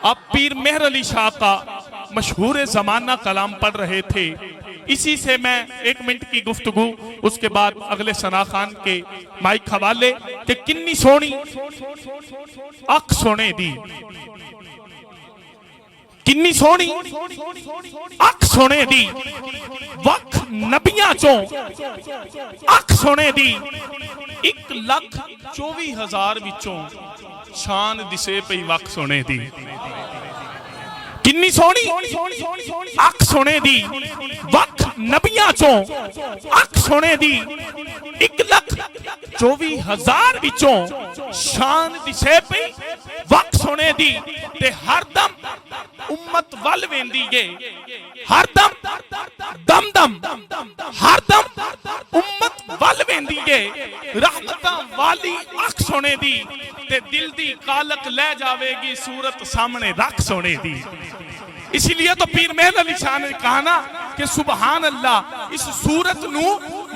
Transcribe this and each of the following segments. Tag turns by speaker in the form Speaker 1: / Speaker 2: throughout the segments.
Speaker 1: آپ پیر مہر علی شاہ کا مشہور زمانہ کلام پڑھ رہے تھے، اسی سے میں 1 منٹ کی گفتگو، اس کے بعد اگلے ثنا خان کے مائک حوالے کہ کنی سونی اکھ سونے دی، کنی سونی اکھ سونے دی، وقت نبیاں چوں اکھ سونے دی، 1,24,000 وچوں شان دسے پئی وقت سونے دی، کنی سونی اکھ سونے دی، وقت نبیاں چوں اکھ سونے دی، 1,24,000 وچوں شان دسے پئی وقت سونے دی، تے ہر دم امت ول ویندی ہے، ہر دم دم دم ہر دم امت ول ویندی ہے، رحمتاں والی اکھ سونے دی، تے دل دی کالک لے جاوے گی صورت سامنے رکھ سونے دی۔ اسی لیے تو پیر مہر علی شاہ نے کہا نا کہ سبحان اللہ، اس صورت نو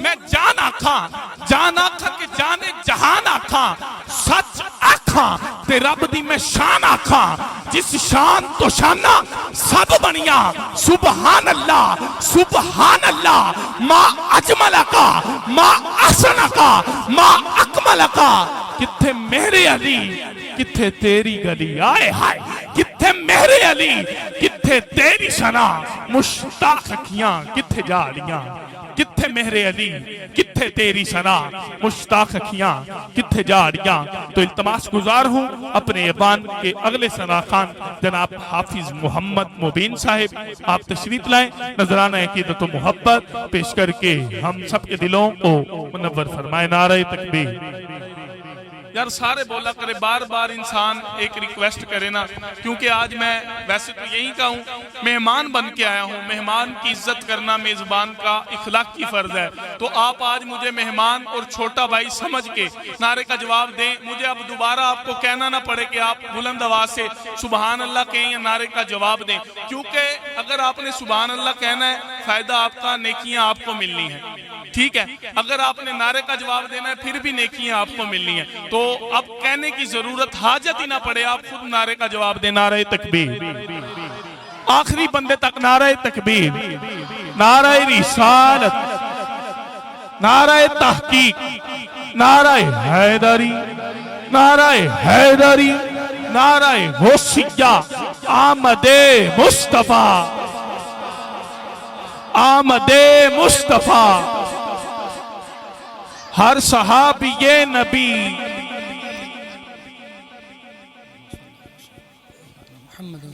Speaker 1: میں جان آکھاں، جان آکھاں کہ جان جہان آکھاں، سچ آکھاں تے رب دی میں شان آکھاں، جس شان تو شانہ سب بنیاں، سبحان اللہ سبحان اللہ، ما اجملکا ما احسنکا ما اکملکا، کتھے میرے علی کتھے تیری گلی، آئے ہائے کتھے میرے علی کتھے تیری ثنا، مشتاق اکھیاں کتھے جاڑیاں، کتھے میرے علی کتھے تیری ثنا، مشتاق اکھیاں کتھے جاڑیاں۔ تو التماس گزار ہوں اپنے ایوان کے اگلے ثنا خان جناب حافظ محمد مبین صاحب، آپ تشریف لائیں، نذرانہ عقیدت و محبت پیش کر کے ہم سب کے دلوں کو منور فرمائے۔ نعرہ تکبیر۔ یار سارے بولا کرے، بار بار انسان ایک ریکویسٹ کرے نا، کیونکہ آج میں ویسے تو یہی کہوں مہمان بن کے آیا ہوں، مہمان کی عزت کرنا میزبان کا اخلاق کی فرض ہے، تو آپ آج مجھے مہمان اور چھوٹا بھائی سمجھ کے نعرے کا جواب دیں، مجھے اب دوبارہ آپ کو کہنا نہ پڑے کہ آپ بلند آواز سے سبحان اللہ کہیں یا نعرے کا جواب دیں، کیونکہ اگر آپ نے سبحان اللہ کہنا ہے فائدہ آپ کا، نیکیاں آپ کو ملنی ہیں، ٹھیک ہے؟ اگر آپ نے نعرے کا جواب دینا ہے پھر بھی نیکیاں آپ کو ملنی ہیں، تو اب کہنے کی ضرورت حاجت ہی نہ پڑے، آپ خود نعرے کا جواب دیں۔ نعرہ تکبیر، آخری بندے تک نعرہ تکبیر، نعرہ رسالت، نعرہ تحقیق، نعرہ حیدری، نعرہ حیدری، نعرہ غوثیہ، آمد مصطفیٰ، آمد مصطفیٰ، ہر صحابی نبی محمد